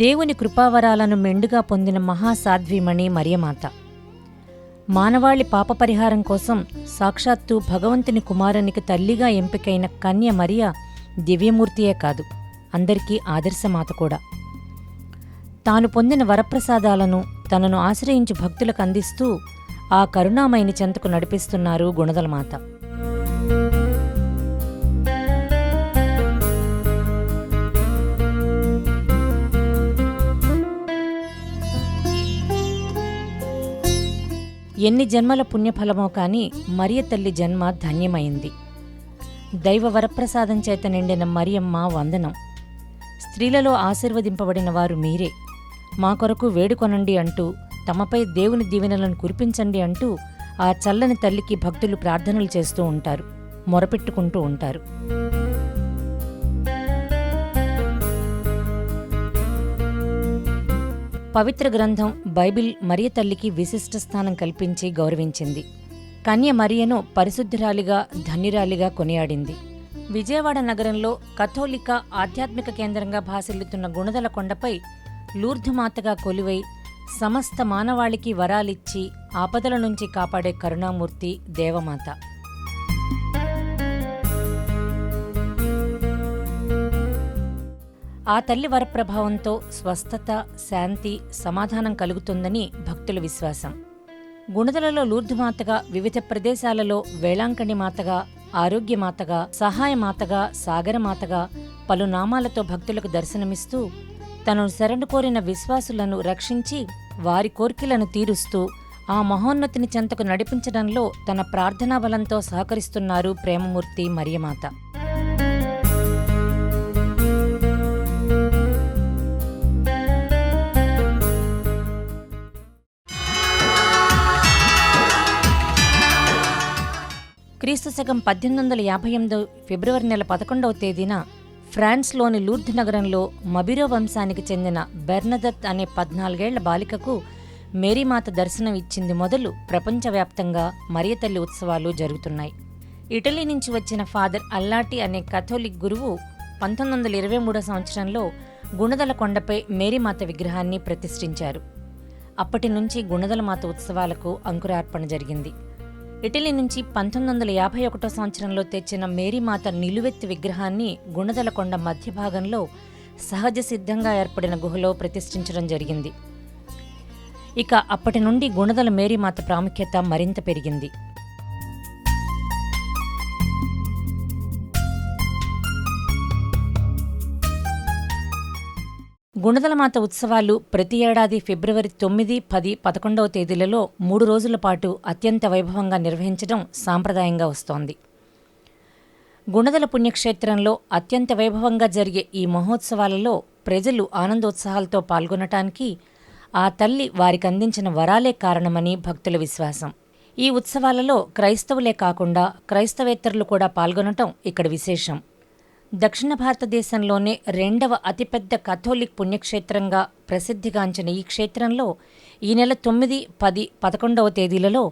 దేవుని కృపావరాలను మెండుగా పొందిన మహాసాధ్వీమణి మరియమాత. మానవాళి పాపపరిహారం కోసం సాక్షాత్తు భగవంతుని కుమారునికి తల్లిగా ఎంపికైన కన్య మరియ దివ్యమూర్తియే కాదు, అందరికీ ఆదర్శమాత కూడా. తాను పొందిన వరప్రసాదాలను తనను ఆశ్రయించు భక్తులకు అందిస్తూ ఆ కరుణామయిని చెంతకు నడిపిస్తున్నారు గుణదలమాత. ఎన్ని జన్మల పుణ్యఫలమో కాని మరియ తల్లి జన్మ ధన్యమైంది. దైవ వరప్రసాదం చేత నిండిన మరియమ్మ వందనం. స్త్రీలలో ఆశీర్వదింపబడిన వారు మీరే, మా కొరకు వేడుకొనండి అంటూ, తమపై దేవుని దీవెనలను కురిపించండి అంటూ ఆ చల్లని తల్లికి భక్తులు ప్రార్థనలు చేస్తూ ఉంటారు, మొరపెట్టుకుంటూ ఉంటారు. పవిత్ర గ్రంథం బైబిల్ మరియ తల్లికి విశిష్ట స్థానం కల్పించి గౌరవించింది. కన్య మరియను పరిశుద్ధురాలిగా, ధన్యురాలిగా కొనియాడింది. విజయవాడ నగరంలో కథోలిక ఆధ్యాత్మిక కేంద్రంగా భాసిల్లుతున్న గుణదల కొండపై లూర్ధుమాతగా కొలువై సమస్త మానవాళికి వరాలిచ్చి ఆపదల నుంచి కాపాడే కరుణామూర్తి దేవమాత. ఆ తల్లి వరప్రభావంతో స్వస్థత, శాంతి, సమాధానం కలుగుతుందని భక్తుల విశ్వాసం. గుణదలలో లూర్ధుమాతగా, వివిధ ప్రదేశాలలో వేళాంకణి మాతగా, ఆరోగ్యమాతగా, సహాయమాతగా, సాగరమాతగా పలు నామాలతో భక్తులకు దర్శనమిస్తూ తనను శరణు కోరిన విశ్వాసులను రక్షించి వారి కోర్కెలను తీరుస్తూ ఆ మహోన్నతిని చెంతకు నడిపించడంలో తన ప్రార్థనా బలంతో సహకరిస్తున్నారు ప్రేమమూర్తి మరియమాత. క్రీస్తు శకం 1858 ఫిబ్రవరి నెల 11వ తేదీన ఫ్రాన్స్లోని లూర్ద్ నగరంలో మబిరో వంశానికి చెందిన బెర్నదత్ అనే 14 ఏళ్ల బాలికకు మేరీమాత దర్శనం ఇచ్చింది మొదలు ప్రపంచవ్యాప్తంగా మరియ తల్లి ఉత్సవాలు జరుగుతున్నాయి. ఇటలీ నుంచి వచ్చిన ఫాదర్ అల్లాటి అనే కథోలిక్ గురువు 1923 సంవత్సరంలో గుణదల కొండపై మేరీమాత విగ్రహాన్ని ప్రతిష్ఠించారు. అప్పటి నుంచి గుణదలమాత ఉత్సవాలకు అంకురార్పణ జరిగింది. ఇటలీ నుంచి 1951 సంవత్సరంలో తెచ్చిన మేరీమాత నిలువెత్తి విగ్రహాన్ని గుణదలకొండ మధ్య భాగంలో సహజ సిద్ధంగా ఏర్పడిన గుహలో ప్రతిష్ఠించడం జరిగింది. ఇక అప్పటి నుండి గుణదల మేరీమాత ప్రాముఖ్యత మరింత పెరిగింది. గుణదలమాత ఉత్సవాలు ప్రతి ఏడాది ఫిబ్రవరి 9, 10, 11వ తేదీలలో 3 రోజుల పాటు అత్యంత వైభవంగా నిర్వహించడం సాంప్రదాయంగా వస్తోంది. గుణదల పుణ్యక్షేత్రంలో అత్యంత వైభవంగా జరిగే ఈ మహోత్సవాలలో ప్రజలు ఆనందోత్సాహాలతో పాల్గొనటానికి ఆ తల్లి వారికి అందించిన వరాలే కారణమని భక్తుల విశ్వాసం. ఈ ఉత్సవాలలో క్రైస్తవులే కాకుండా క్రైస్తవేతరులు కూడా పాల్గొనటం ఇక్కడ విశేషం. దక్షిణ భారతదేశంలోనే 2వ అతిపెద్ద కథోలిక్ పుణ్యక్షేత్రంగా ప్రసిద్ధిగాంచిన ఈ క్షేత్రంలో ఈ నెల 9, 10, 11వ తేదీలలో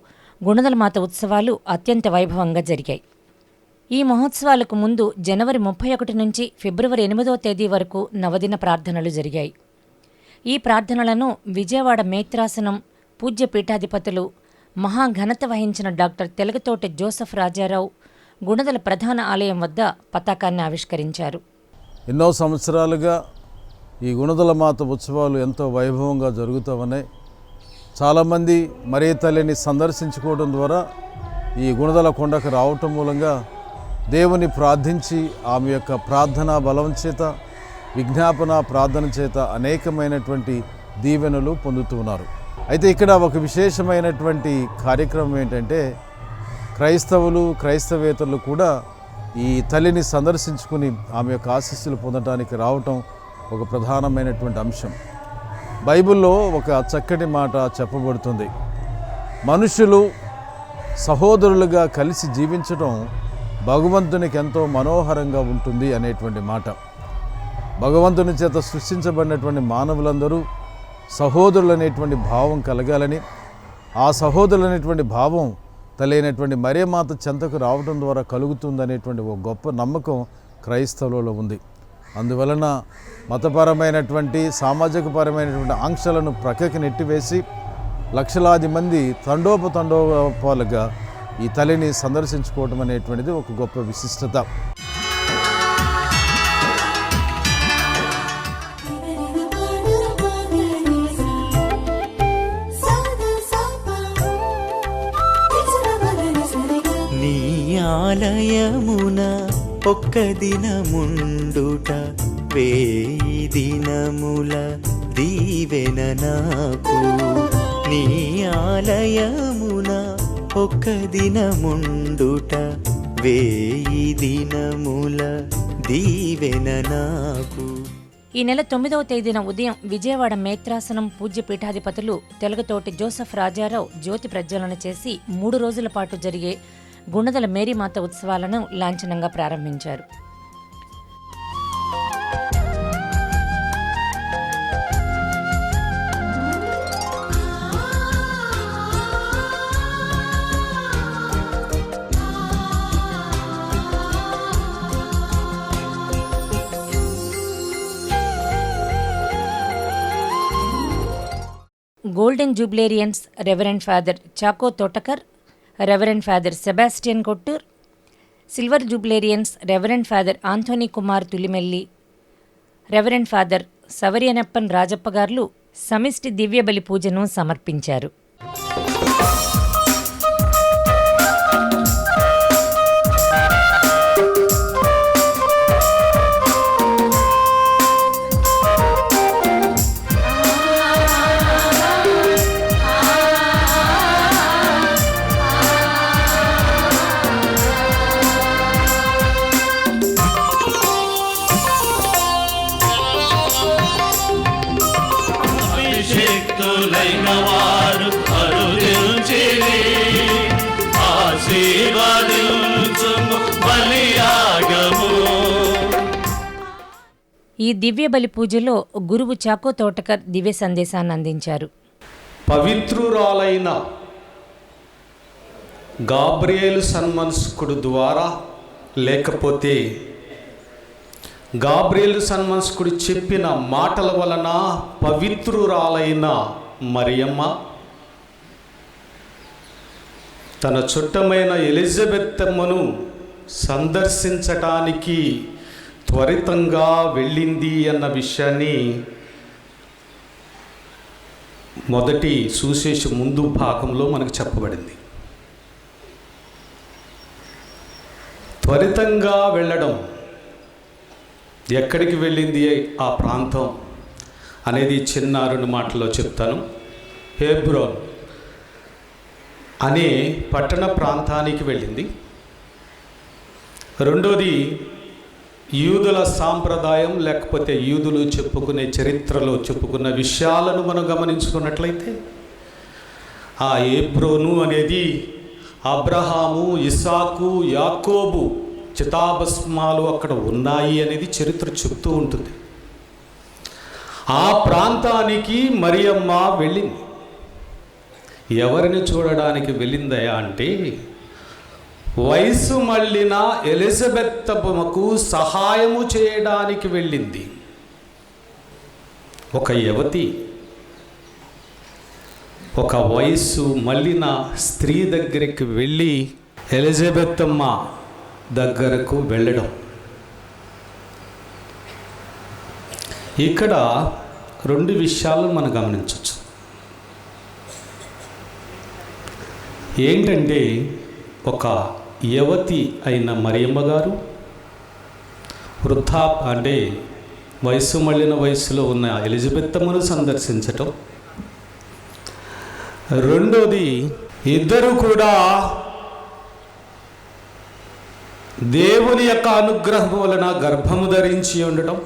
గుణదలమాత ఉత్సవాలు అత్యంత వైభవంగా జరిగాయి. ఈ మహోత్సవాలకు ముందు జనవరి 31 నుంచి ఫిబ్రవరి 8వ తేదీ వరకు నవదిన ప్రార్థనలు జరిగాయి. ఈ ప్రార్థనలను విజయవాడ మేత్రాసనం పూజ్య పీఠాధిపతులు మహాఘనత వహించిన డాక్టర్ తెలగతోటి జోసెఫ్ రాజారావు గుణదల ప్రధాన ఆలయం వద్ద పతాకాన్ని ఆవిష్కరించారు. ఎన్నో సంవత్సరాలుగా ఈ గుణదలమాత ఉత్సవాలు ఎంతో వైభవంగా జరుగుతామని చాలామంది మరియ తల్లిని సందర్శించుకోవడం ద్వారా ఈ గుణదల కొండకు రావటం మూలంగా దేవుని ప్రార్థించి ఆమె యొక్క ప్రార్థనా బలం చేత, విజ్ఞాపన ప్రార్థన చేత అనేకమైనటువంటి దీవెనలు పొందుతున్నారు. అయితే ఇక్కడ ఒక విశేషమైనటువంటి కార్యక్రమం ఏంటంటే క్రైస్తవులు, క్రైస్తవేతరులు కూడా ఈ తల్లిని సందర్శించుకుని ఆమె యొక్క ఆశీస్సులు పొందడానికి రావటం ఒక ప్రధానమైనటువంటి అంశం. బైబిల్లో ఒక చక్కటి మాట చెప్పబడుతుంది. మనుషులు సహోదరులుగా కలిసి జీవించటం భగవంతునికి ఎంతో మనోహరంగా ఉంటుంది అనేటువంటి మాట. భగవంతుని చేత సృష్టించబడినటువంటి మానవులందరూ సహోదరులు అనేటువంటి భావం కలగాలని, ఆ సహోదరులు అనేటువంటి భావం తల్లి మరియమాత చెంతకు రావడం ద్వారా కలుగుతుందనేటువంటి ఒక గొప్ప నమ్మకం క్రైస్తవులలో ఉంది. అందువలన మతపరమైనటువంటి సామాజికపరమైనటువంటి ఆంక్షలను ప్రక్కకి నెట్టివేసి లక్షలాది మంది తండోపతండోపాలుగా ఈ తల్లిని సందర్శించుకోవడం అనేటువంటిది ఒక గొప్ప విశిష్టత. నీ ఆలయమున ఒక్క దినముండుట వేయి దినముల దీవెన నాకు. నీ ఆలయమున ఒక్క దినముండుట వేయి దినముల దీవెన నాకు. ఈ నెల 9వ తేదీన ఉదయం విజయవాడ మేత్రాసనం పూజ్య పీఠాధిపతులు తెలుగుతోటి జోసెఫ్ రాజారావు జ్యోతి ప్రజ్వలన చేసి 3 రోజుల పాటు జరిగే గుణదల మేరీమాత ఉత్సవాలను లాంఛనంగా ప్రారంభించారు. Golden jubilarians reverend father Chacko Thotakar, reverend father Sebastian Kottur, silver jubilarians reverend father Anthony Kumar Tulimelli, reverend father Savariyanappan Rajappa గారు సమిష్టి దివ్యబలి పూజను సమర్పించారు. ఈ దివ్య బలి పూజలో గురువు చాకో తోటకర్ దివ్య సందేశాన్ని అందించారు. పవిత్రురాలైన గాబ్రియేలు సన్మనస్కుడు ద్వారా లేకపోతే గాబ్రియేలు సన్మనస్కుడు చెప్పిన మాటల వలన పవిత్రురాలైన మరియమ్మ తన చుట్టమైన ఎలిజబెత్తమ్మను సందర్శించటానికి త్వరితంగా వెళ్ళింది అన్న విషయాన్ని మొదటి సువిశేష ముందు భాగంలో మనకు చెప్పబడింది. త్వరితంగా వెళ్ళడం, ఎక్కడికి వెళ్ళింది ఆ ప్రాంతం అనేది చిన్న 2 మాటల్లో చెప్తాను. హెబ్రోన్ అనే పట్టణ ప్రాంతానికి వెళ్ళింది. రెండోది యూదుల సాంప్రదాయం లేకపోతే యూదులు చెప్పుకునే చరిత్రలో చెప్పుకున్న విషయాలను మనం గమనించుకున్నట్లయితే ఆ హెబ్రోను అనేది అబ్రహాము, ఇసాకు, యాకోబు చితాభస్మాలు అక్కడ ఉన్నాయి అనేది చరిత్ర చెప్తూ ఉంటుంది. ఆ ప్రాంతానికి మరియమ్మ వెళ్ళింది. ఎవరిని చూడడానికి వెళ్ళిందయా అంటే వయసు మళ్ళిన ఎలిజబెత్తమ్మకు సహాయము చేయడానికి వెళ్ళింది. ఒక యువతి ఒక వయసు మళ్ళిన స్త్రీ దగ్గరికి వెళ్ళి ఎలిజబెత్తమ్మ దగ్గరకు వెళ్ళడం. ఇక్కడ 2 విషయాలు మనం గమనించవచ్చు. ఏంటంటే ఒక యువతి అయిన మరియమ్మ గారు అంటే వయసు మళ్ళిన వయసులో ఉన్న ఎలిజబెత్తమ్మను సందర్శించటం. రెండోది ఇద్దరు కూడా దేవుని యొక్క అనుగ్రహం వలన గర్భము ధరించి ఉండటం.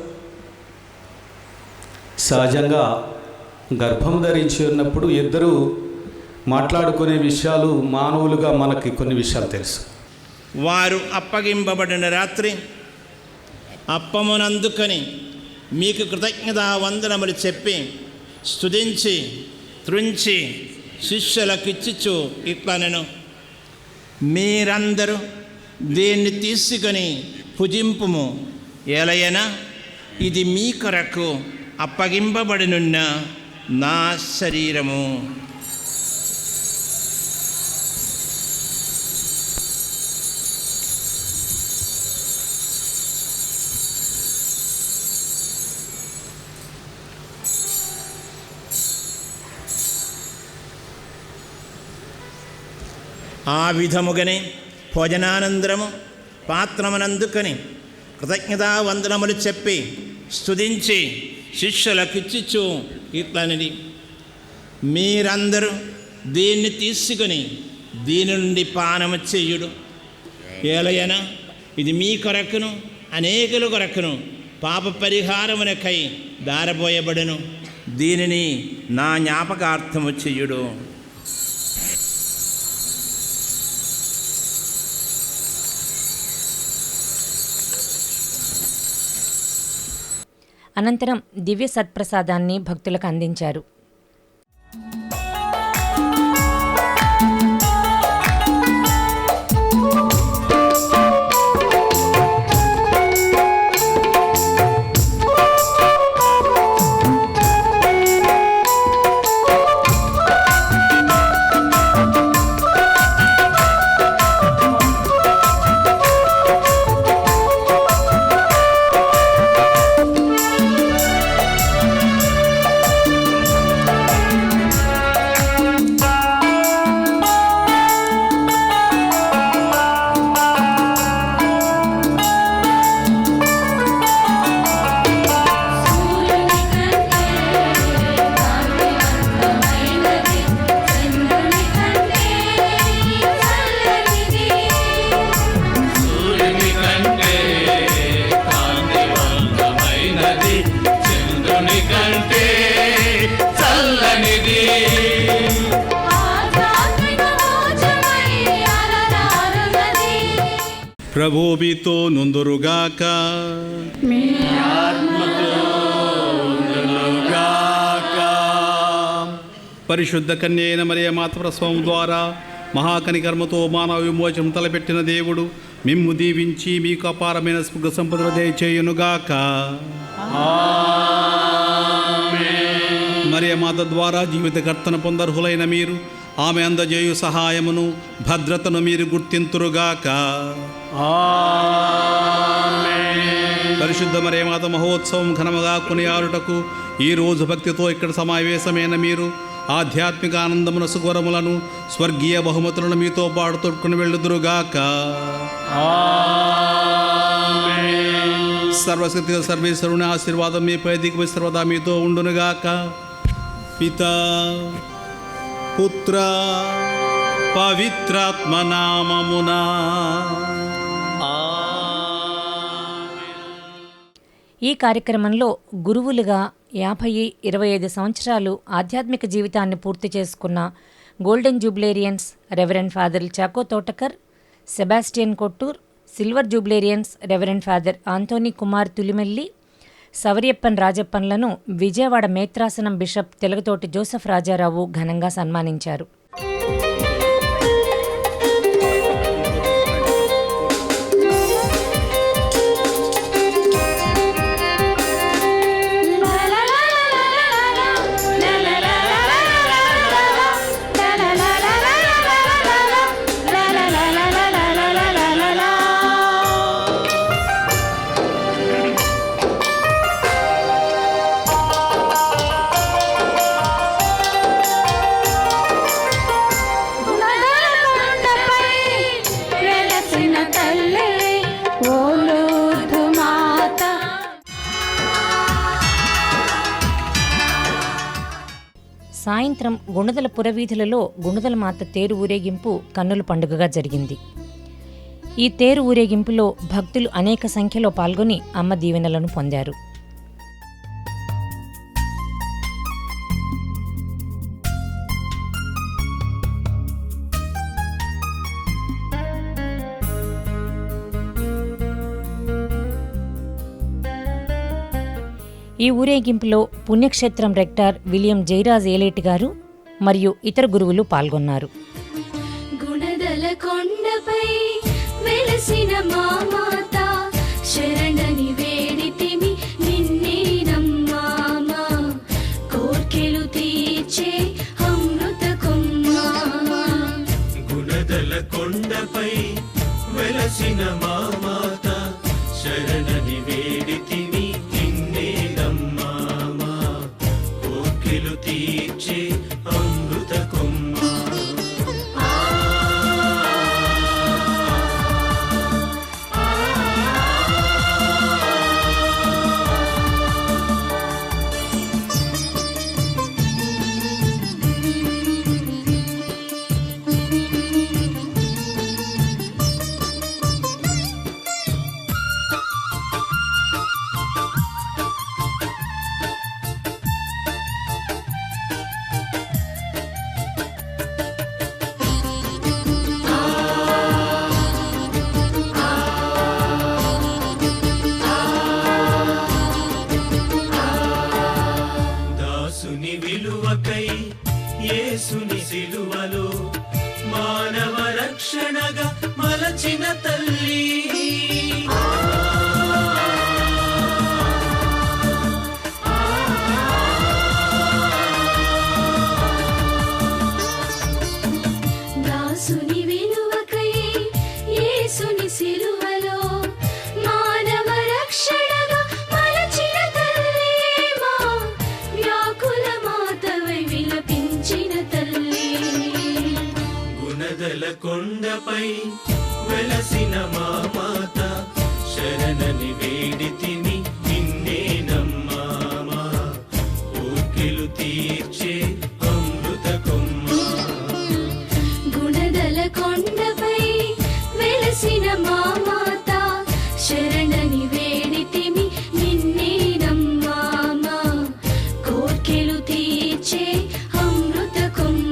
సహజంగా గర్భం ధరించి ఉన్నప్పుడు ఇద్దరు మాట్లాడుకునే విషయాలు మానవులుగా మనకి కొన్ని విషయాలు తెలుసు. వారు అప్పగింపబడిన రాత్రి అప్పమునందుకొని మీకు కృతజ్ఞతా వందనములు చెప్పి స్తుతించి త్రుంచి శిష్యులకిచ్చిచు ఇట్లనెను, మీరందరూ దీన్ని తీసుకొని భుజింపుము. ఏలయనా ఇది మీ కొరకు అప్పగింపబడినున్న నా శరీరము. ఆ విధముగానే భోజనానంతరము పాత్రమునందుకొని కృతజ్ఞతావందనములు చెప్పి స్తుతించి శిష్యులకిచ్చిచ్చు ఇట్లనిది, మీరందరూ దీన్ని తీసుకొని దీని నుండి పానము చెయ్యుడు. ఏలయన ఇది మీ కొరకును అనేకుల కొరకును పాప పరిహారమునకై దారబోయబడును. దీనిని నా జ్ఞాపకార్థము చెయ్యుడు. అనంతరం దివ్య సత్ప్రసాదాన్ని భక్తులకు అందించారు. ప్రభు మీతో నుందురుగాక. పరిశుద్ధ కన్యైన మరియ మాత ప్రసవం ద్వారా మహాకనికర్మతో మానవ విమోచనం తలపెట్టిన దేవుడు మిమ్ము దీవించి మీకు అపారమైన సుఖ సంపదలు దయచేయునుగాక. మరియ మాత ద్వారా జీవితకర్తన పొందర్హులైన మీరు ఆమె అందజేయు సహాయమును భద్రతను మీరు గుర్తింతురుగాక. పరిశుద్ధ మరియ మాత మహోత్సవం ఘనముగా కొనియాడుటకు ఈరోజు భక్తితో ఇక్కడ సమావేశమైన మీరు ఆధ్యాత్మిక ఆనందమున సుగరములను స్వర్గీయ బహుమతులను మీతో పాటు తొట్టుకుని వెళ్ళుదురుగాక. సర్వశక్తి సర్వేశ్వరుని ఆశీర్వాదం మీపై దిగువ సర్వదా మీతో ఉండునుగాక. పితా పుత్ర పవిత్రాత్మ నామమునా. ఈ కార్యక్రమంలో గురువులుగా 50-25 సంవత్సరాలు ఆధ్యాత్మిక జీవితాన్ని పూర్తి చేసుకున్న golden jubilarians reverend father Chacko Thotakar, Sebastian Kottur, silver jubilarians reverend father Antony Kumar Tulimelli, Savariyappan రాజప్పన్లను విజయవాడ మేత్రాసనం బిషప్ తెలగతోటి జోసెఫ్ రాజారావు ఘనంగా సన్మానించారు. సాయంత్రం గుణదల పురవీధులలో గుణదల మాత తేరు ఊరేగింపు కన్నుల పండుగగా జరిగింది. ఈ తేరు ఊరేగింపులో భక్తులు అనేక సంఖ్యలో పాల్గొని అమ్మ దీవెనలను పొందారు. ఈ ఊరేగింపులో పుణ్యక్షేత్రం రెక్టార్ విలియం జయరాజ్ ఏలేటి గారు మరియు ఇతర గురువులు పాల్గొన్నారు. గుణదల కొండపై వెలసిన మా మాత శరణని వేడితిమి నిన్న గుణదల కొండపై వెలసిన మా మాత శరణని వేడితివి నిన్నే నమ్మా మా కోర్కెలు తీర్చే అమృత కొమ్మ. దాసుని విలువకై యేసుని సిలువలో మానవ రక్షణగా మలచిన తల్లి. దాసుని విలువకై యేసుని సిలువలో మానవ రక్షణగా మలచిన తల్లి, మా వ్యాకుల మాతవై విలపించిన తల్లి. గుణదల కొండపై వెలసిన మా మాత శరణని వేడితిని నిన్నే నమ్మా మా కోర్కెలు తీర్చే అమృత కొమ్మ. గుణదల కొండపై వెలసిన మా మాత శరణని వేడితిమి నిన్నే నమ్మా మా కోర్కెలు తీర్చే అమృత కొమ్మ.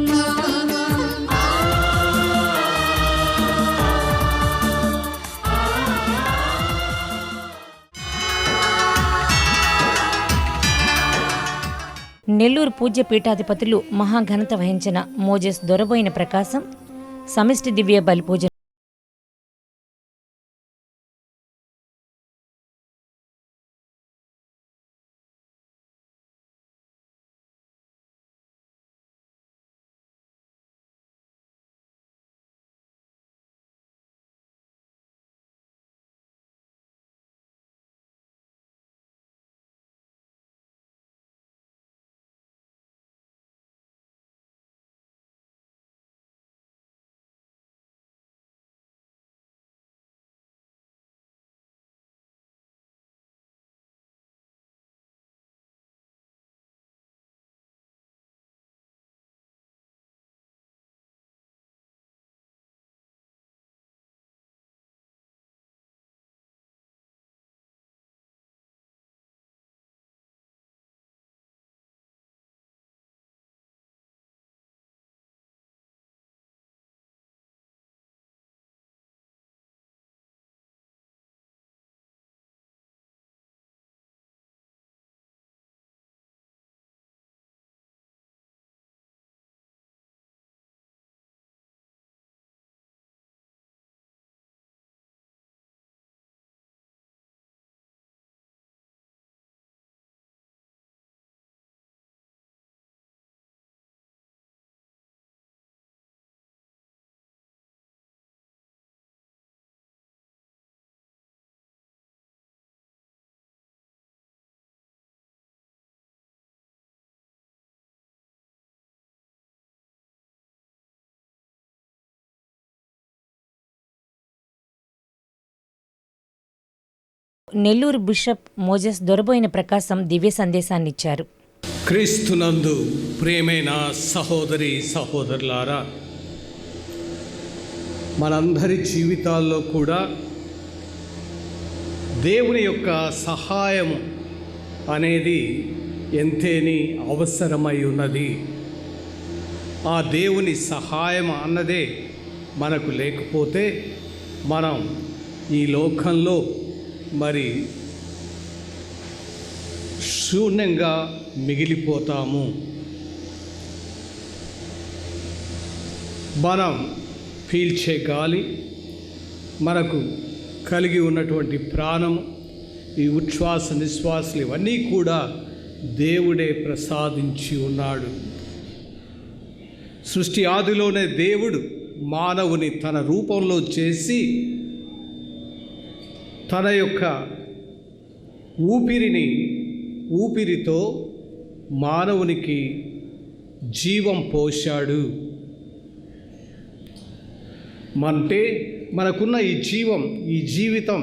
నెల్లూరు పూజ్య పీఠాధిపతులు మహాఘనత వహించిన మోజెస్ దొరబోయిన ప్రకాశం సమిష్టి దివ్య బలిపూజ నెల్లూరు బిషప్ మోజెస్ దొరబోయిన ప్రకాశం దివ్య సందేశాన్నిచ్చారు. క్రీస్తునందు ప్రియమైన సహోదరి సహోదరులారా, మనందరి జీవితాల్లో కూడా దేవుని యొక్క సహాయం అనేది ఎంతేని అవసరమై ఉన్నది. ఆ దేవుని సహాయం అన్నదే మనకు లేకపోతే మనం ఈ లోకంలో మరి శూన్యంగా మిగిలిపోతాము. మనం పీల్చే గాలి, మనకు కలిగి ఉన్నటువంటి ప్రాణము, ఈ ఉచ్ఛ్వాస నిశ్వాసాలు ఇవన్నీ కూడా దేవుడే ప్రసాదించి ఉన్నాడు. సృష్టి ఆదిలోనే దేవుడు మానవుని తన రూపంలో చేసి తన యొక్క ఊపిరితో మానవునికి జీవం పోశాడు. అంటే మనకున్న ఈ జీవితం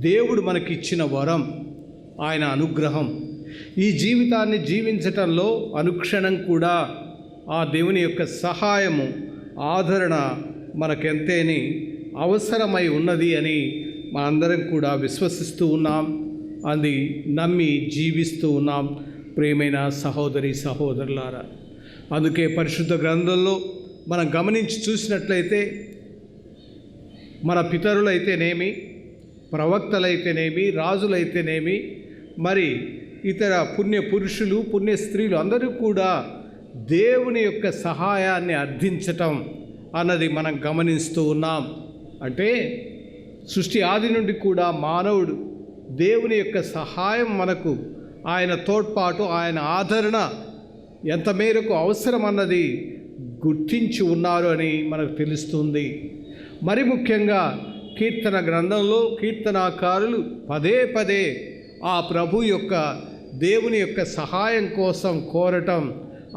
దేవుడు మనకిచ్చిన వరం, ఆయన అనుగ్రహం. ఈ జీవితాన్ని జీవించటంలో అనుక్షణం కూడా ఆ దేవుని యొక్క సహాయము, ఆదరణ మనకెంతేని అవసరమై ఉన్నది అని మనందరం కూడా విశ్వసిస్తూ ఉన్నాం, అది నమ్మి జీవిస్తూ ఉన్నాం. ప్రియమైన సహోదరి సహోదరులారా, అందుకే పరిశుద్ధ గ్రంథంలో మనం గమనించి చూసినట్లయితే మన పితరులైతేనేమి, ప్రవక్తలైతేనేమి, రాజులైతేనేమి, మరి ఇతర పుణ్య పురుషులు, పుణ్య స్త్రీలు అందరూ కూడా దేవుని యొక్క సహాయాన్ని అర్థించటం అన్నది మనం గమనిస్తూ ఉన్నాం. అంటే సృష్టి ఆది నుండి కూడా మానవుడు దేవుని యొక్క సహాయం, మనకు ఆయన తోడ్పాటు, ఆయన ఆదరణ ఎంత మేరకు అవసరం అన్నది గుర్తించి ఉన్నారు అని మనకు తెలుస్తుంది. మరి ముఖ్యంగా కీర్తన గ్రంథంలో కీర్తనాకారులు పదే పదే ఆ ప్రభు యొక్క దేవుని యొక్క సహాయం కోసం కోరటం,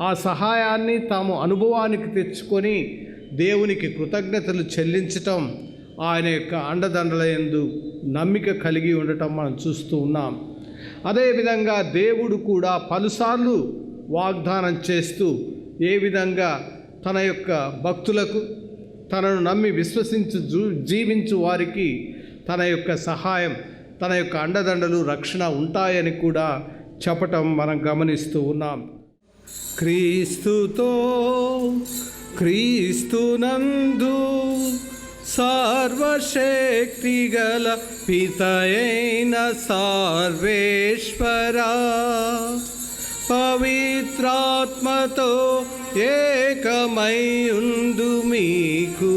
ఆ సహాయాన్ని తాము అనుభవానికి తెచ్చుకొని దేవునికి కృతజ్ఞతలు చెల్లించటం, ఆయన యొక్క అండదండల యందు నమ్మిక కలిగి ఉండటం మనం చూస్తూ ఉన్నాం. అదేవిధంగా దేవుడు కూడా పలుసార్లు వాగ్దానం చేస్తూ ఏ విధంగా తన యొక్క భక్తులకు, తనను నమ్మి విశ్వసించు జీవించు వారికి తన యొక్క సహాయం, తన యొక్క అండదండలు, రక్షణ ఉంటాయని కూడా చెప్పటం మనం గమనిస్తూ ఉన్నాం. క్రీస్తునందు సర్వశక్తిగల పితయైన సర్వేశ్వరా, పవిత్రాత్మతో ఏకమైయుందు మీకు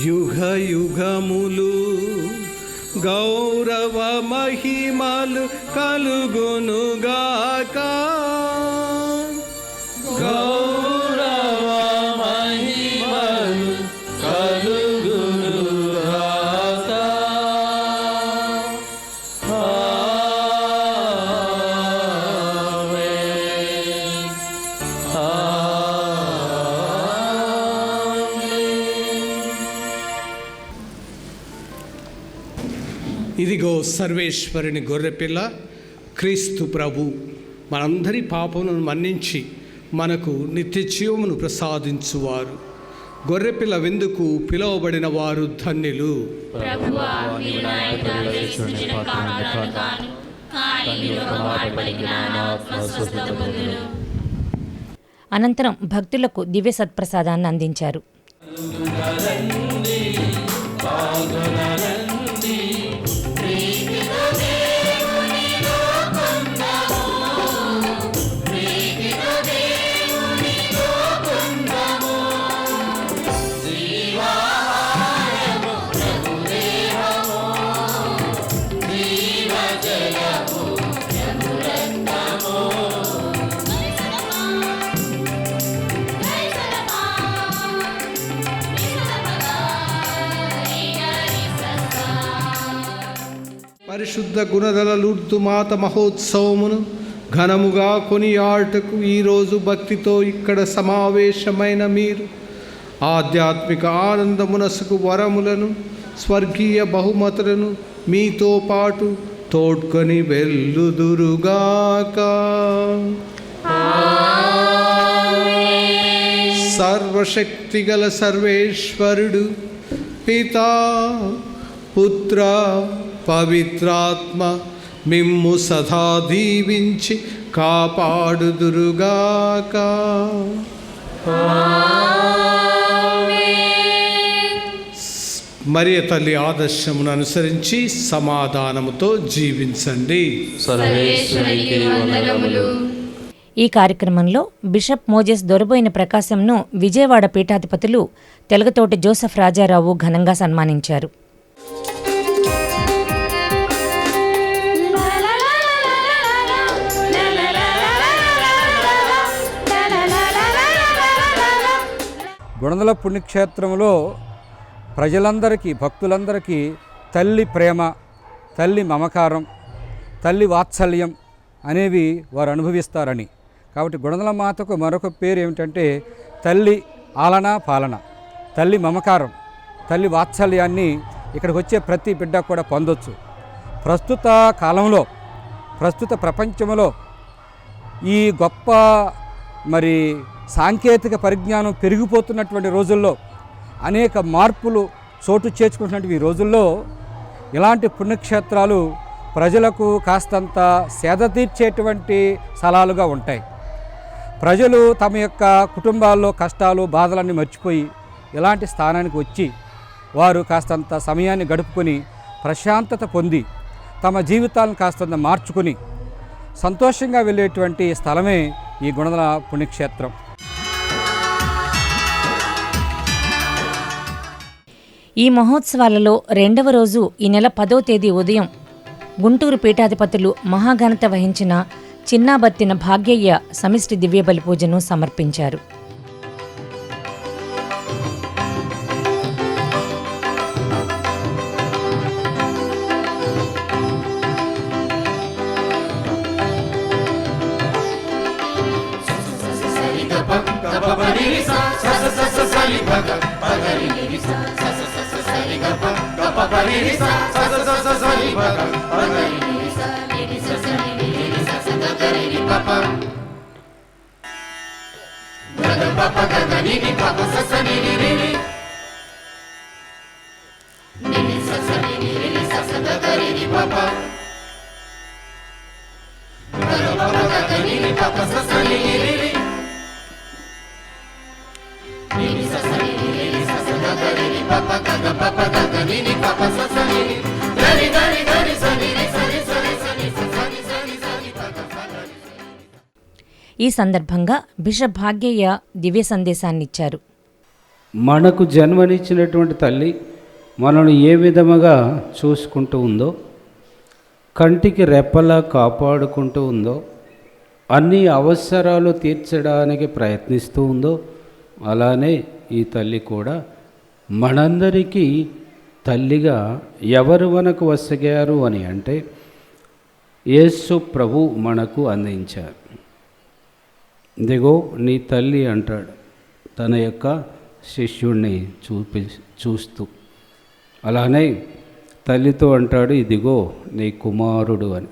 యుగ యుగములు గౌరవ మహిమలు కలుగునుగాక. గౌరవ మహిమలు కలుగునుగాక. ఇదిగో సర్వేశ్వరుని గొర్రెపిల్ల క్రీస్తు ప్రభు మనందరి పాపములను మన్నించి మనకు నిత్య జీవమును ప్రసాదించువారు. గొర్రెపిల్ల విందుకు పిలువబడిన వారు ధన్యులు. అనంతరం భక్తులకు దివ్య సత్ప్రసాదాన్ని అందించారు. పరిశుద్ధ గుణదల లూర్దు మాత మహోత్సవమును ఘనముగా కొనియాటకు ఈరోజు భక్తితో ఇక్కడ సమావేశమైన మీరు ఆధ్యాత్మిక ఆనందమునసుకు వరములను, స్వర్గీయ బహుమతులను మీతో పాటు తోడ్కొని వెళ్ళుదురుగాక. సర్వశక్తిగల సర్వేశ్వరుడు పితా, పుత్ర, పవిత్రాత్మ మిమ్ము సదా దీవించి కాపాడుదురుగాక. మరియ తల్లి ఆదర్శమును అనుసరించి సమాధానముతో జీవించండి. ఈ కార్యక్రమంలో బిషప్ మోజెస్ దొరబోయిన ప్రకాశంను విజయవాడ పీఠాధిపతులు తెలగతోటి జోసెఫ్ రాజారావు ఘనంగా సన్మానించారు. గుణదల పుణ్యక్షేత్రంలో ప్రజలందరికీ, భక్తులందరికీ తల్లి ప్రేమ, తల్లి మమకారం, తల్లి వాత్సల్యం అనేవి వారు అనుభవిస్తారని. కాబట్టి గుణదల మాతకు మరొక పేరు ఏమిటంటే తల్లి ఆలన పాలన, తల్లి మమకారం, తల్లి వాత్సల్యాన్ని ఇక్కడికి వచ్చే ప్రతి బిడ్డ కూడా పొందొచ్చు. ప్రస్తుత కాలంలో, ప్రస్తుత ప్రపంచంలో ఈ గొప్ప సాంకేతిక పరిజ్ఞానం పెరిగిపోతున్నటువంటి రోజుల్లో, అనేక మార్పులు చోటు చేసుకుంటున్నటువంటి ఈ రోజుల్లో ఇలాంటి పుణ్యక్షేత్రాలు ప్రజలకు కాస్తంత సేద తీర్చేటువంటి స్థలాలుగా ఉంటాయి. ప్రజలు తమ యొక్క కుటుంబాల్లో కష్టాలు, బాధలన్నీ మర్చిపోయి ఇలాంటి స్థానానికి వచ్చి వారు కాస్తంత సమయాన్ని గడుపుకొని ప్రశాంతత పొంది తమ జీవితాలను కాస్తంత మార్చుకుని సంతోషంగా వెళ్ళేటువంటి స్థలమే ఈ గుణదల పుణ్యక్షేత్రం. ఈ మహోత్సవాలలో రెండవ రోజు ఈ నెల 10వ తేదీ ఉదయం గుంటూరు పీఠాధిపతులు మహాఘనత వహించిన చిన్నాబత్తిన భాగ్యయ్య సమిష్టి దివ్య బలి పూజను సమర్పించారు. ఈ సందర్భంగా బిషప్ భాగ్యయ్య దివ్య సందేశాన్నిచ్చారు. మనకు జన్మనిచ్చినటువంటి తల్లి మనను ఏ విధముగా చూసుకుంటూ ఉందో, కంటికి రెప్పలా కాపాడుకుంటూ ఉందో, అన్ని అవసరాలు తీర్చడానికి ప్రయత్నిస్తూ ఉందో, అలానే ఈ తల్లి కూడా మనందరికీ తల్లిగా ఎవరు మనకు వసగారు అని అంటే యేసు ప్రభు మనకు అందించారు. ఇదిగో నీ తల్లి అంటాడు తన యొక్క శిష్యుణ్ణి చూస్తూ. అలానే తల్లితో అంటాడు ఇదిగో నీ కుమారుడు అని.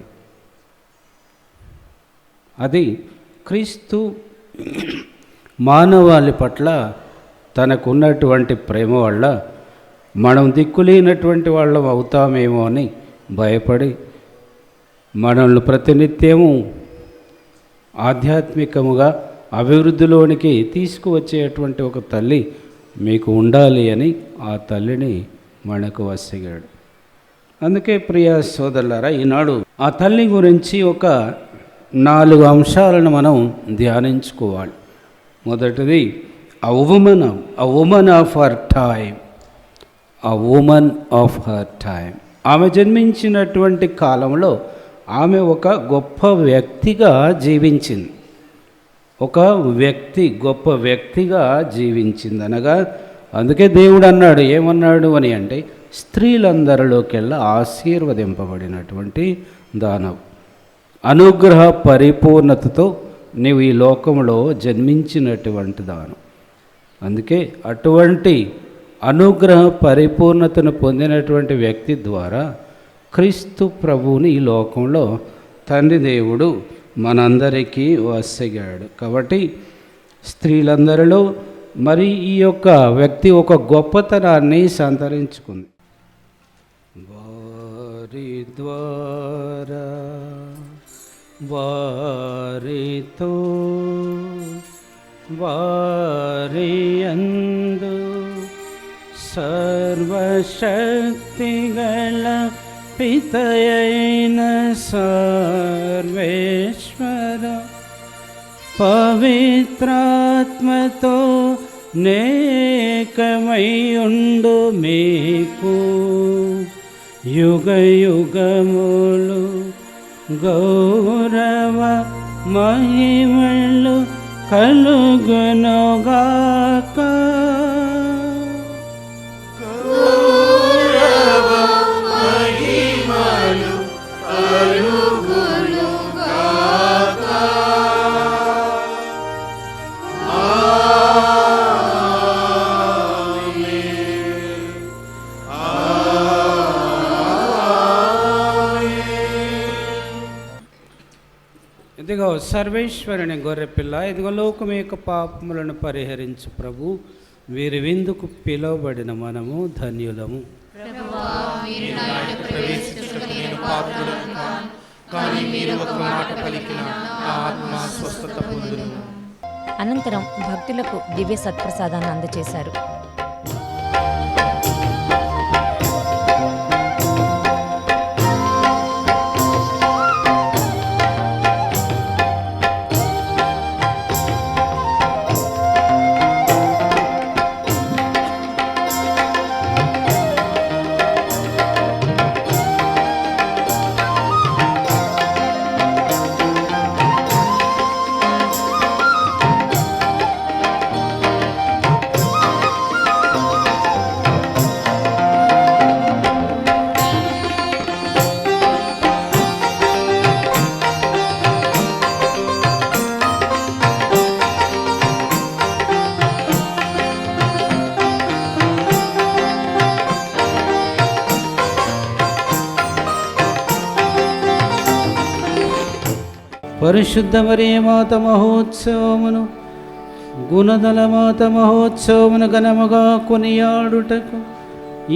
అది క్రీస్తు మానవాళి పట్ల తనకున్నటువంటి ప్రేమ వల్ల మనం దిక్కులేనటువంటి వాళ్ళం అవుతామేమో అని భయపడి మనల్ని ప్రతినిత్యము ఆధ్యాత్మికముగా అభివృద్ధిలోనికి తీసుకువచ్చేటువంటి ఒక తల్లి మీకు ఉండాలి అని ఆ తల్లిని మనకు వసగాడు. అందుకే ప్రియ సోదరులారా, ఈనాడు ఆ తల్లి గురించి ఒక 4 అంశాలను మనం ధ్యానించుకోవాలి. మొదటిది a woman of her time. ఆమె జన్మించినటువంటి కాలంలో ఆమె ఒక గొప్ప వ్యక్తిగా జీవించింది. గొప్ప వ్యక్తిగా జీవించింది అనగా అందుకే దేవుడు అన్నాడు, ఏమన్నాడు అని అంటే స్త్రీలందరిలోకెల్లా ఆశీర్వదింపబడినటువంటి దానవు, అనుగ్రహ పరిపూర్ణతతో నీవు ఈ లోకంలో జన్మించినటువంటి దానం. అందుకే అటువంటి అనుగ్రహ పరిపూర్ణతను పొందినటువంటి వ్యక్తి ద్వారా క్రీస్తు ప్రభువుని ఈ లోకంలో తండ్రి దేవుడు మనందరికీ వసగాడు. కాబట్టి స్త్రీలందరిలో మరి ఈ యొక్క వ్యక్తి ఒక గొప్పతనాన్ని సంతరించుకుంది. వారి ద్వారా వారితో వారి యందు సర్వశక్తిగల పితయైన సర్వేశ్వర పవిత్రాత్మతో నేకమయుండు మీకు యుగ యుగములు గౌరవ మహిమలు కలుగునుగాక. సర్వేశ్వరుని గొర్రెపిల్ల, ఇదిగో లోకం యొక్క పాపములను పరిహరించు ప్రభు. వీరి విందుకు పిలువబడిన మనము ధన్యులము. అనంతరం భక్తులకు దివ్య సత్ప్రసాదాన్ని అందజేశారు. పరిశుద్ధ మరియమాత మహోత్సవమును, గుణదల మాత మహోత్సవమును ఘనముగా కొనియాడుటకు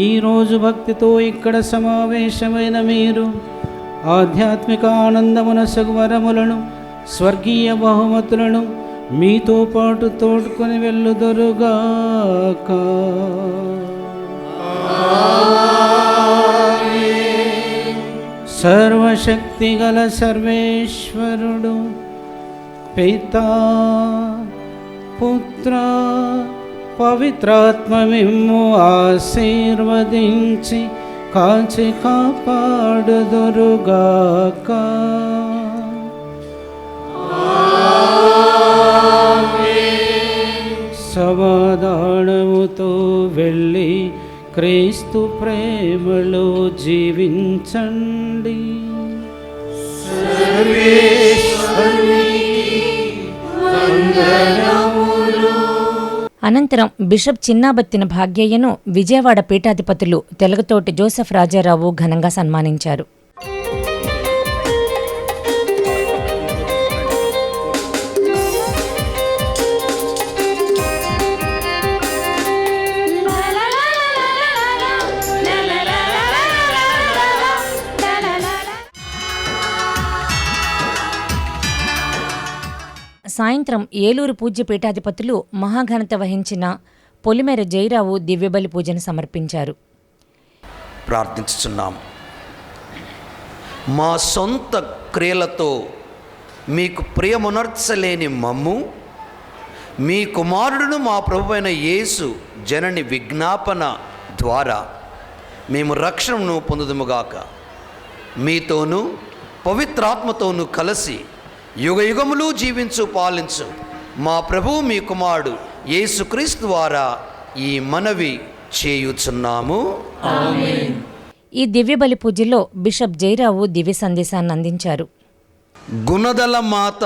ఈరోజు భక్తితో ఇక్కడ సమావేశమైన మీరు ఆధ్యాత్మిక ఆనందమునసగు వరములను, స్వర్గీయ బహుమతులను మీతో పాటు తోడుకొని వెళ్ళుదురుగాక. సర్వశక్తిగల సర్వేశ్వరుడు పితా పుత్ర పవిత్రాత్మ మిమ్ము ఆశీర్వదించి కాచి కాపాడుదురుగాక. సమాధానముతో వెళ్ళి క్రీస్తు ప్రేమలో జీవించండి. అనంతరం బిషప్ చిన్నాబత్తిన భాగ్యయ్యను విజయవాడ పీఠాధిపతులు తెలగతోటి జోసెఫ్ రాజారావు ఘనంగా సన్మానించారు. సాయంత్రం ఏలూరు పూజ్య పీఠాధిపతులు మహాఘనత వహించిన పొలిమేర జయరావు దివ్యబలి పూజను సమర్పించారు. ప్రార్థించుచున్నాం. మా సొంత క్రియలతో మీకు ప్రియమునర్చలేని మమ్ము మీ కుమారుడును మా ప్రభువైన యేసు జనని విజ్ఞాపన ద్వారా మేము రక్షణను పొందుదుముగాక. మీతోనూ పవిత్రాత్మతోనూ కలిసి యుగ యుగములు జీవించు పాలించు మా ప్రభువు మీ కుమారుడు యేసుక్రీస్తు ద్వారా ఈ మనవి చేయుచున్నాము. ఆమేన్. ఈ దివ్యబలి పూజలో బిషప్ జయరావు దివ్య సందేశాన్ని అందించారు. గుణదల మాత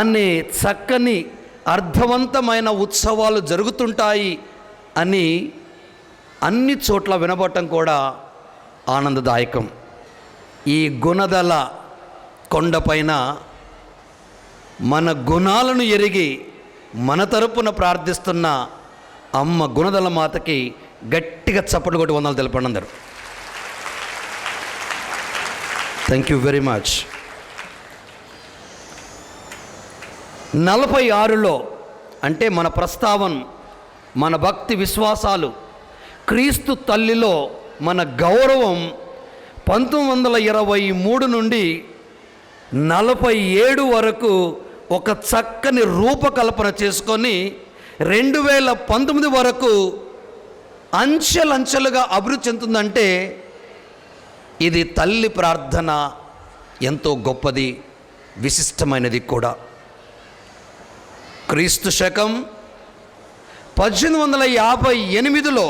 అనే చక్కని అర్థవంతమైన ఉత్సవాలు జరుగుతుంటాయి అని అన్ని చోట్ల వినబడటం కూడా ఆనందదాయకం. ఈ గుణదల కొండపైన మన గుణాలను ఎరిగి మన తరపున ప్రార్థిస్తున్న అమ్మ గుణదల మాతకి గట్టిగా చప్పట్లు కొట్టి వందలు తెలపండి అందరు. Thank you very much. 46లో అంటే మన ప్రస్తావన, మన భక్తి విశ్వాసాలు, క్రీస్తు తల్లిలో మన గౌరవం 1923 నుండి 47 వరకు ఒక చక్కని రూపకల్పన చేసుకొని 2019 వరకు అంచెలంచెలుగా అభివృద్ధి చెందుతుందంటే ఇది తల్లి ప్రార్థన ఎంతో గొప్పది, విశిష్టమైనది కూడా. క్రీస్తు శకం 1858లో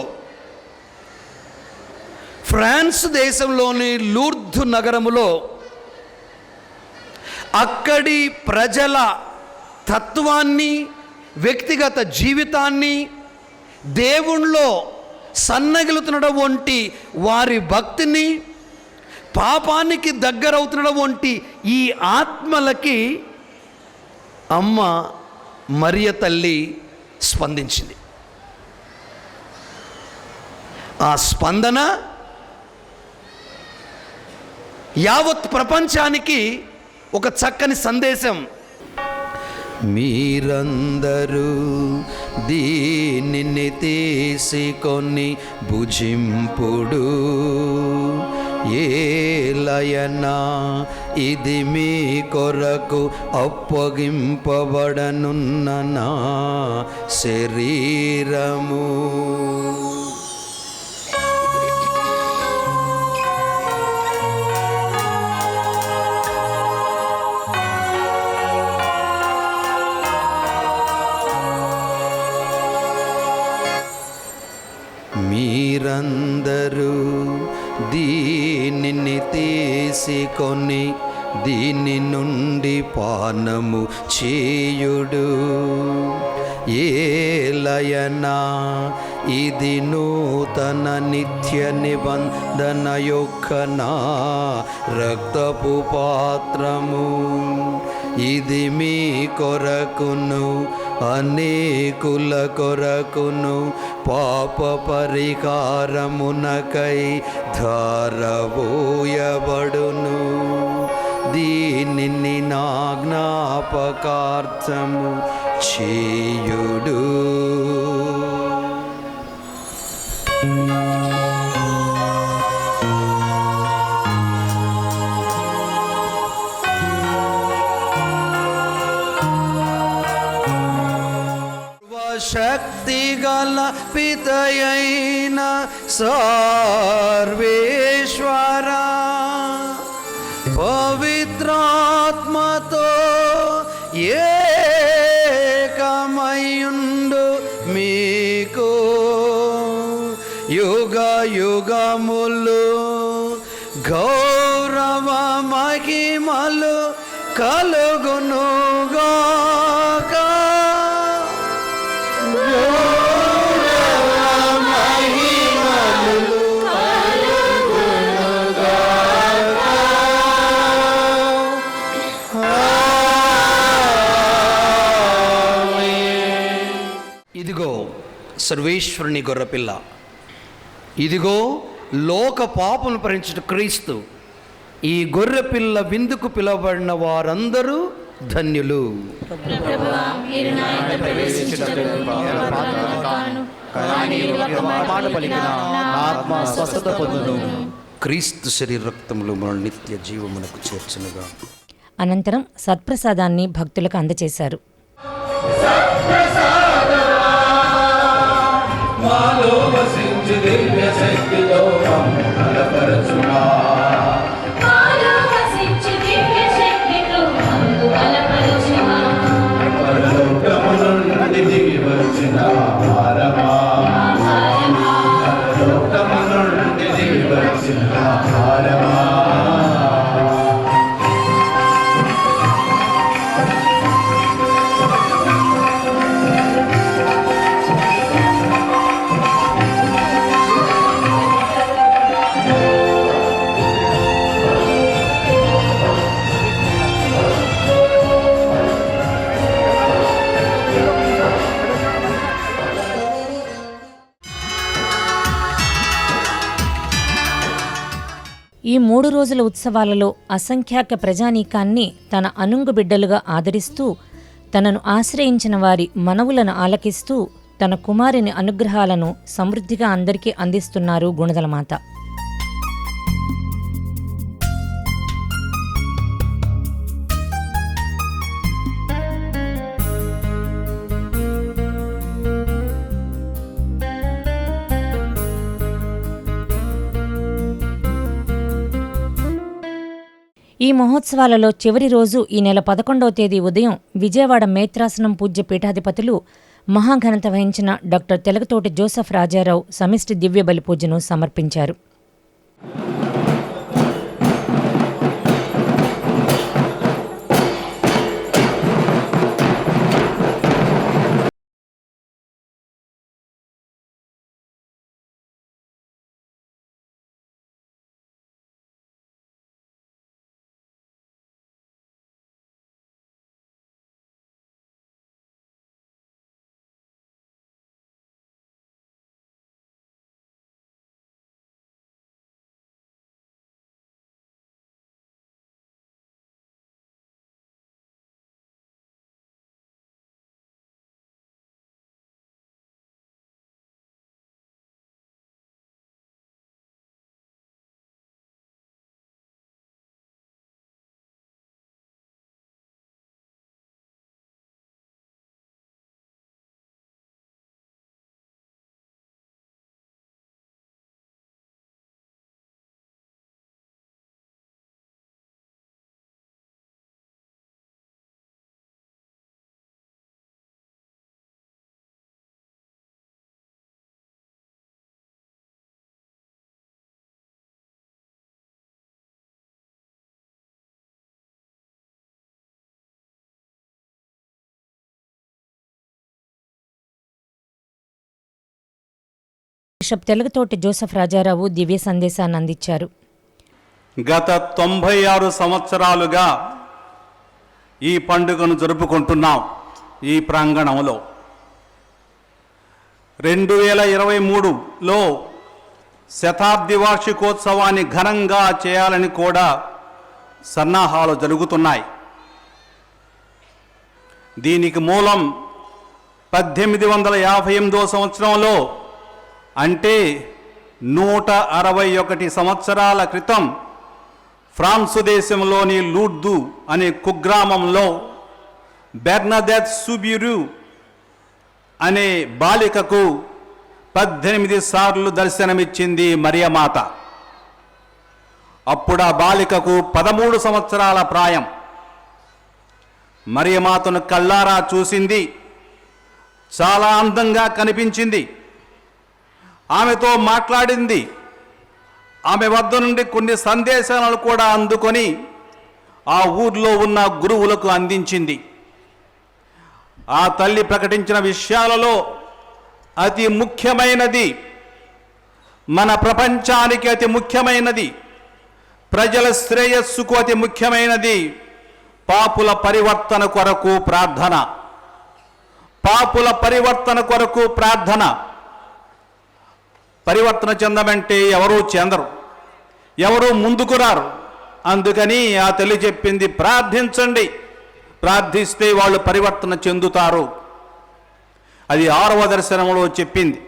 ఫ్రాన్స్ దేశంలోని లూర్ద్ నగరములో అక్కడి ప్రజల తత్వాన్ని, వ్యక్తిగత జీవితాన్ని, దేవుణ్ణిలో సన్నగిలుతున్నటువంటి వారి భక్తిని, పాపానికి దగ్గరవుతున్న వంటి ఈ ఆత్మలకి అమ్మ మరియ తల్లి స్పందించింది. ఆ స్పందన యావత్ ప్రపంచానికి ఒక చక్కని సందేశం. మీరందరూ దీనిని తీసుకొని భుజింపుడు, ఏలయనా ఇది మీ కొరకు అప్పగింపబడనున్న నా శరీరము. మీరందరూ దీనిని తీసుకొని దీని నుండి పానము చేయుడు, ఏలయనా ఇది నూతన నిత్య నిబంధన యొక్క నా రక్తపు పాత్రము. ఇది మీ కొరకును అనేకుల కొరకును పాప పరిహారమునకై ధారబోయబడును. దీనిని నా జ్ఞాపకార్థము చేయుడు. శక్తిగల పితయైన సర్వేశ్వరా, పవిత్రాత్మతో ఏకమయుండు మీకు యుగ యుగములు గౌరవ మహిమలు కలుగునుగాక. ఇదిగో సర్వేశ్వరుని గొర్రెపిల్ల, ఇదిగో లోక పాపను భరించిన క్రీస్తు. ఈ గొర్రెపిల్ల విందుకు పిలువబడిన వారందరూ ధన్యులు. క్రీస్తు శరీర రక్తములు మన నిత్య జీవమునకు చేర్చునుగా. అనంతరం సత్ప్రసాదాన్ని భక్తులకు అందజేశారు. ఈ 3 రోజుల ఉత్సవాలలో అసంఖ్యాక ప్రజానీకాన్ని తన అనుంగు బిడ్డలుగా ఆదరిస్తూ, తనను ఆశ్రయించిన వారి మనవులను ఆలకిస్తూ, తన కుమారుని అనుగ్రహాలను సమృద్ధిగా అందరికీ అందిస్తున్నారు గుణదలమాత. ఈ మహోత్సవాలలో చివరి రోజు ఈ నెల 11వ తేదీ ఉదయం విజయవాడ మేత్రాసనం పూజ్య పీఠాధిపతులు మహాఘనత వహించిన డాక్టర్ తెలగతోటి జోసెఫ్ రాజారావు సమిష్టి దివ్య బలి పూజను సమర్పించారు. బిషప్ తెలుగుతోటి జోసెఫ్ రాజారావు దివ్య సందేశాన్ని అందించారు. గత 96 సంవత్సరాలుగా ఈ పండుగను జరుపుకుంటున్నాం. ఈ ప్రాంగణంలో 2023లో శతాబ్ది వార్షికోత్సవాన్ని ఘనంగా చేయాలని కూడా సన్నాహాలు జరుగుతున్నాయి. దీనికి మూలం 1858 సంవత్సరంలో, అంటే 161 సంవత్సరాల క్రితం ఫ్రాన్సు దేశంలోని లూర్దు అనే కుగ్రామంలో బెర్నదెత్ సుబిరు అనే బాలికకు 18 సార్లు దర్శనమిచ్చింది మరియమాత. అప్పుడు ఆ బాలికకు 13 సంవత్సరాల ప్రాయం. మరియమాతను కళ్ళారా చూసింది. చాలా అందంగా కనిపించింది. ఆమెతో మాట్లాడింది. ఆమె వద్ద నుండి కొన్ని సందేశాలను కూడా అందుకొని ఆ ఊర్లో ఉన్న గురువులకు అందించింది. ఆ తల్లి ప్రకటించిన విషయాలలో అతి ముఖ్యమైనది, మన ప్రపంచానికి అతి ముఖ్యమైనది, ప్రజల శ్రేయస్సుకు అతి ముఖ్యమైనది పాపుల పరివర్తన కొరకు ప్రార్థన. పాపుల పరివర్తన కొరకు ప్రార్థన. పరివర్తన చెందమంటే ఎవరూ చెందరు, ఎవరూ ముందుకు రారు. అందుకని ఆ తల్లి చెప్పింది, ప్రార్థించండి, ప్రార్థిస్తే వాళ్ళు పరివర్తన చెందుతారు. అది 6వ దర్శనంలో చెప్పింది.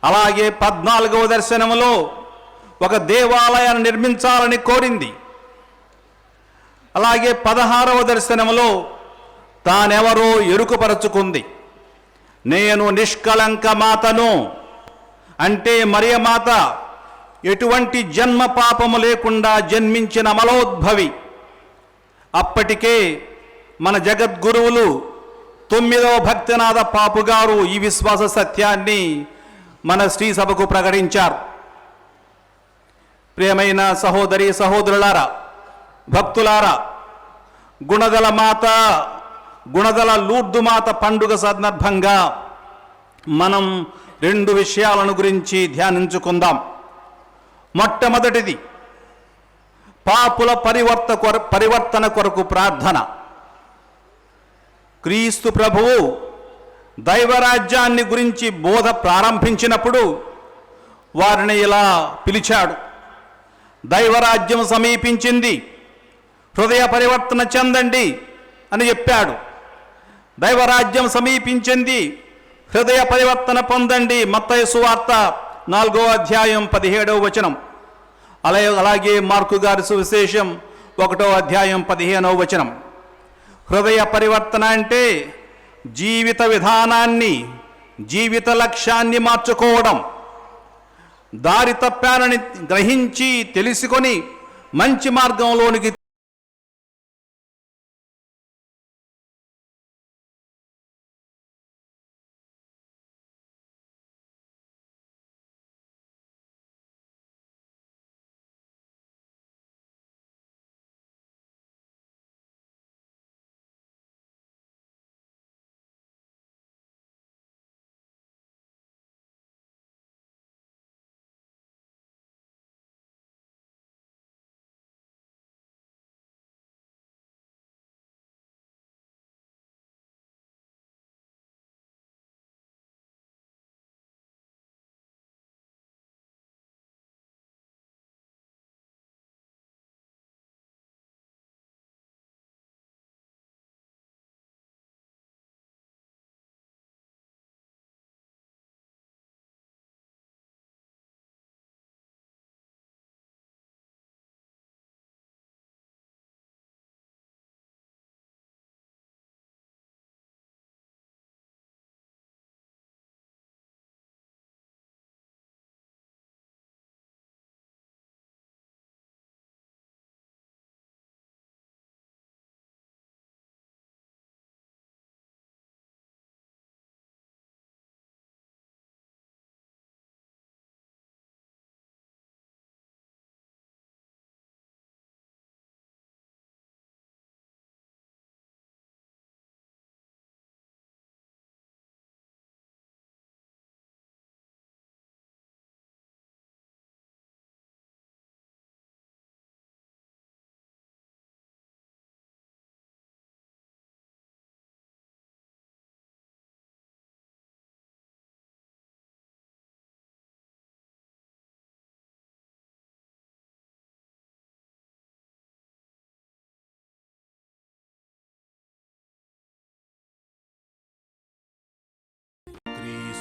అలాగే 14వ దర్శనంలో ఒక దేవాలయాన్ని నిర్మించాలని కోరింది. అలాగే 16వ దర్శనంలో తానెవరో ఎరుకుపరచుకుంది. నేను నిష్కళంక మాతను, అంటే మరియమాత ఎటువంటి జన్మ పాపము లేకుండా జన్మించిన అమలోద్భవి. అప్పటికే మన జగద్గురువులు 9వ భక్తినాథ పాపు గారు ఈ విశ్వాస సత్యాన్ని మన శ్రీ సభకు ప్రకటించారు. ప్రియమైన సహోదరి సహోదరులారా, భక్తులారా, గుణదల మాత, గుణదల లూర్దు మాత పండుగ సందర్భంగా మనం 2 విషయాలను గురించి ధ్యానించుకుందాం. మొట్టమొదటిది పాపుల పరివర్తన కొరకు ప్రార్థన. క్రీస్తు ప్రభువు దైవరాజ్యాన్ని గురించి బోధ ప్రారంభించినప్పుడు వారిని ఇలా పిలిచాడు. దైవరాజ్యం సమీపించింది, హృదయ పరివర్తన చెందండి అని చెప్పాడు. దైవరాజ్యం సమీపించింది, హృదయ పరివర్తన పొందండి. మత్తయి సువార్త 4వ అధ్యాయం 17వ వచనం. అలాగే మార్కు గారి సువిశేషం 1వ అధ్యాయం 15వ వచనం. హృదయ పరివర్తన అంటే జీవిత విధానాన్ని, జీవిత లక్ష్యాన్ని మార్చుకోవడం. దారి తప్పానని గ్రహించి తెలుసుకొని మంచి మార్గంలోనికి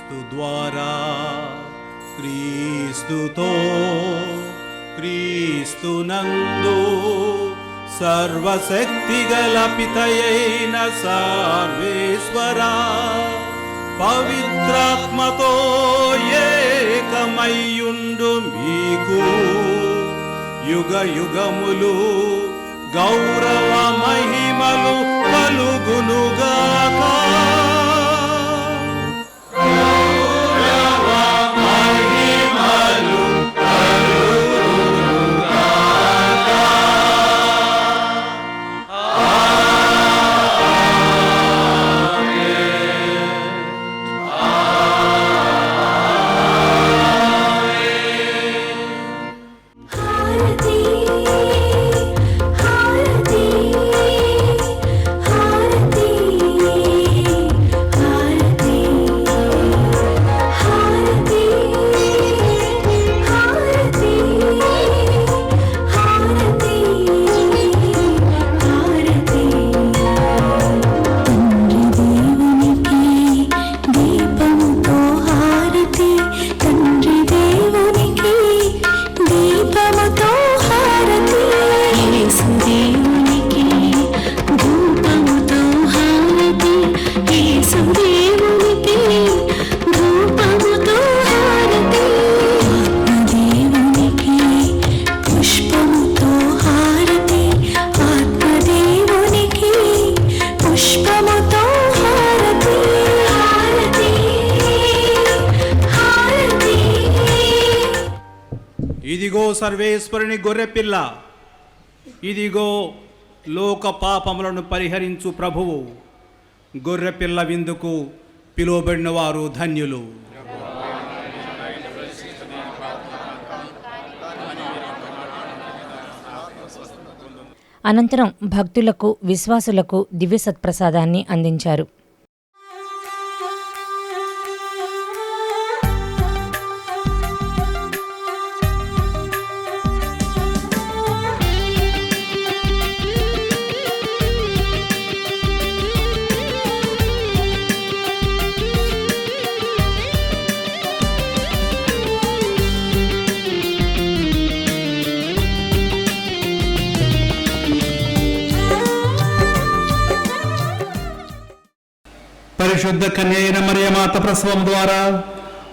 క్రీస్తు ద్వారా క్రీస్తుతో క్రీస్తునందు సర్వశక్తిగల పితయైన సర్వేశ్వరా పవిత్రాత్మతో ఏకమయ్యుండు మీకు యుగ యుగములు గౌరవ మహిమలు కలుగునుగాక. ఇదిగో సర్వేశ్వరుని గొర్రెపిల్ల, ఇదిగో లోక పాపములను పరిహరించు ప్రభువు. గొర్రెపిల్ల విందుకు పిలువబడిన వారు ధన్యులు. అనంతరం భక్తులకు విశ్వాసులకు దివ్య సత్ప్రసాదాన్ని అందించారు. పరిశుద్ధ కన్యైన మరియమాత ప్రసవం ద్వారా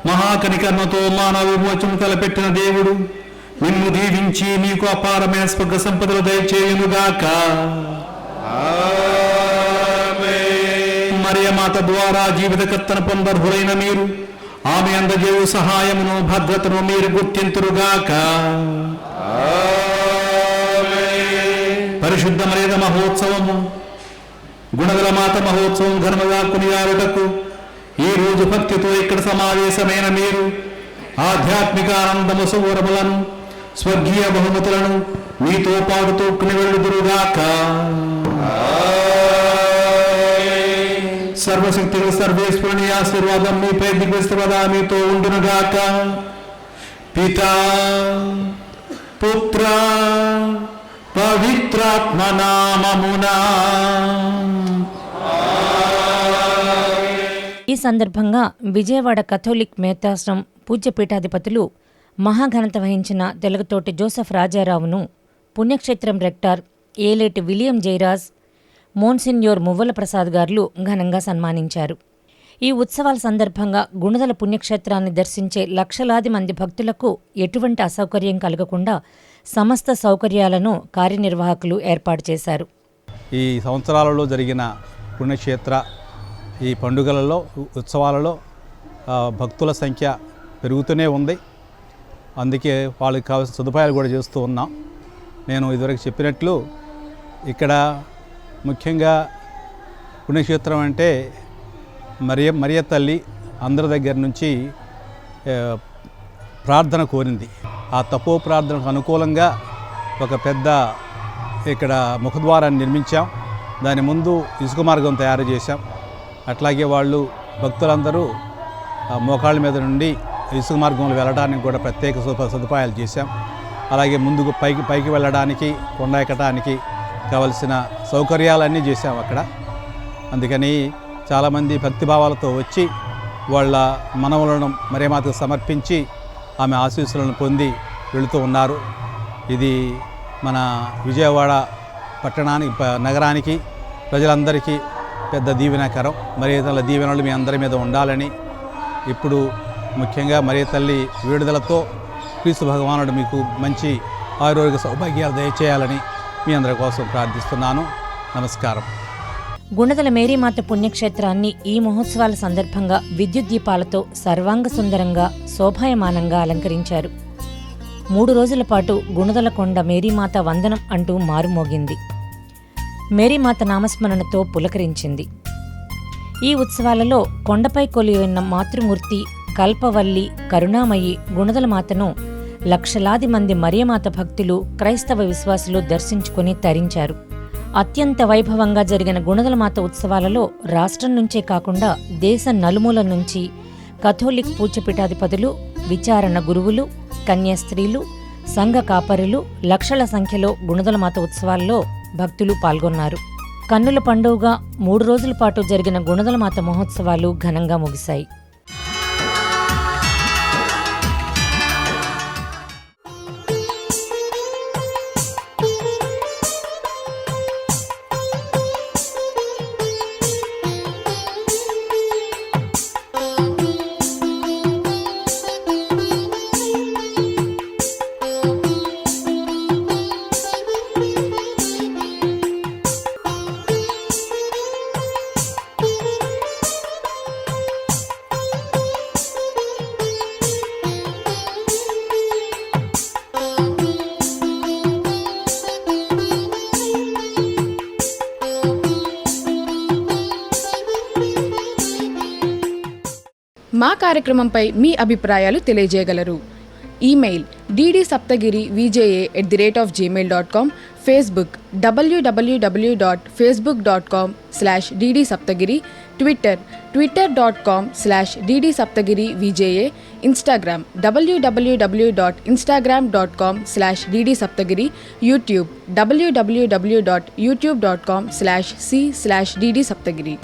మహాకనికర్ణతో మానవ విమోచన తలపెట్టిన దేవుడు నిన్ను దీవించి నీకు అపారమైన స్వర్గ సంపదలు దయచేయునుగాక. మరియమాత ద్వారా జీవితకర్తన పొందర్హులైన మీరు ఆమె అందజేయు సహాయమును భద్రతను మీరు గుర్తింతురుగాక. పరిశుద్ధ మరియ మహోత్సవము గుణగల మాత మహోత్సవం ఘనముగా కొనియాడుటకు ఈ రోజు భక్తితో ఇక్కడ సమావేశమైన మీరు ఆధ్యాత్మిక ఆనందము సువరములను స్వర్గీయ బహుమతులను మీతో పాటుతో వెళ్ళుదురుగాక. సర్వశక్తి సర్వేశ్వరుని ఆశీర్వాదం మీపై దిగ్విస్తవదా మీతో ఉండునుగాక. పితా పుత్ర పవిత్రాత్మ నామమునా. ఈ సందర్భంగా విజయవాడ కథోలిక్ మేతాశ్రం పూజ్యపీఠాధిపతులు మహాఘనత వహించిన తెలుగుతోటి జోసెఫ్ రాజారావును పుణ్యక్షేత్రం రెక్టార్ ఏలేటి విలియం జయరాజ్, మోన్సిన్యోర్ మువ్వల ప్రసాద్ గారు ఘనంగా సన్మానించారు. ఈ ఉత్సవాల సందర్భంగా గుణదల పుణ్యక్షేత్రాన్ని దర్శించే లక్షలాది మంది భక్తులకు ఎటువంటి అసౌకర్యం కలగకుండా సమస్త సౌకర్యాలను కార్యనిర్వాహకులు ఏర్పాటు చేశారు. ఈ సంవత్సరాలలో జరిగిన పుణ్యక్షేత్ర ఈ పండుగలలో ఉత్సవాలలో భక్తుల సంఖ్య పెరుగుతూనే ఉంది. అందుకే వాళ్ళకి కావాల్సిన సదుపాయాలు కూడా చేస్తూ ఉన్నాం. నేను ఇదివరకు చెప్పినట్లు ఇక్కడ ముఖ్యంగా పుణ్యక్షేత్రం అంటే మరియ తల్లి అందరి దగ్గర నుంచి ప్రార్థన కోరింది. ఆ తపో ప్రార్థనకు అనుకూలంగా ఒక పెద్ద ఇక్కడ ముఖద్వారాన్ని నిర్మించాం. దాని ముందు ఇసుక మార్గం తయారు చేశాం. అట్లాగే వాళ్ళు భక్తులందరూ మోకాళ్ళ మీద నుండి ఇసుక మార్గంలో వెళ్ళడానికి కూడా ప్రత్యేక సదుపాయాలు చేశాం. అలాగే ముందుకు పైకి వెళ్ళడానికి కొండ ఎక్కడానికి కావలసిన సౌకర్యాలన్నీ చేశాం అక్కడ. అందుకని చాలామంది భక్తిభావాలతో వచ్చి వాళ్ళ మనవులను మరియమాతకు సమర్పించి ఆమె ఆశీస్సులను పొంది వెళుతూ ఉన్నారు. ఇది మన విజయవాడ పట్టణానికి నగరానికి ప్రజలందరికీ పెద్ద దీవెనకరం. మరియ తల్లి దీవెనలు మీ అందరి మీద ఉండాలని, ఇప్పుడు ముఖ్యంగా మరియ తల్లి విడుదలతో క్రీస్తు భగవానుడు మీకు మంచి ఆరోగ్య సౌభాగ్యాలు దయచేయాలని మీ అందరి కోసం ప్రార్థిస్తున్నాను. నమస్కారం. గుణదల మేరీమాత పుణ్యక్షేత్రాన్ని ఈ మహోత్సవాల సందర్భంగా విద్యుత్ దీపాలతో సర్వాంగ సుందరంగా శోభాయమానంగా అలంకరించారు. 3 రోజుల పాటు గుణదల కొండ మేరీమాత వందనం అంటూ మారుమోగింది. మేరీమాత నామస్మరణతో పులకరించింది. ఈ ఉత్సవాలలో కొండపై కొలువైన మాతృమూర్తి కల్పవల్లి కరుణామయి గుణదల మాతను లక్షలాది మంది మరియమాత భక్తులు క్రైస్తవ విశ్వాసులు దర్శించుకుని తరించారు. అత్యంత వైభవంగా జరిగిన గుణదలమాత ఉత్సవాలలో రాష్ట్రం నుంచే కాకుండా దేశ నలుమూల నుంచి కథోలిక్ పూజ్యపీఠాధిపతులు, విచారణ గురువులు, కన్యాస్త్రీలు, సంఘ కాపరులు లక్షల సంఖ్యలో గుణదలమాత ఉత్సవాల్లో భక్తులు పాల్గొన్నారు. కన్నుల పండుగగా 3 రోజుల పాటు జరిగిన గుణదలమాత మహోత్సవాలు ఘనంగా ముగిశాయి. మా కార్యక్రమంపై మీ అభిప్రాయాలు తెలియజేయగలరు. Email ddSaptagiri@gmail.com, Facebook www.facebook.com/ddsaptagiri, Twitter twitter.com/ddsaptagirivja, Instagram www.instagram.com/ddsaptagiri, YouTube www.youtube.com/c/ddsaptagiri.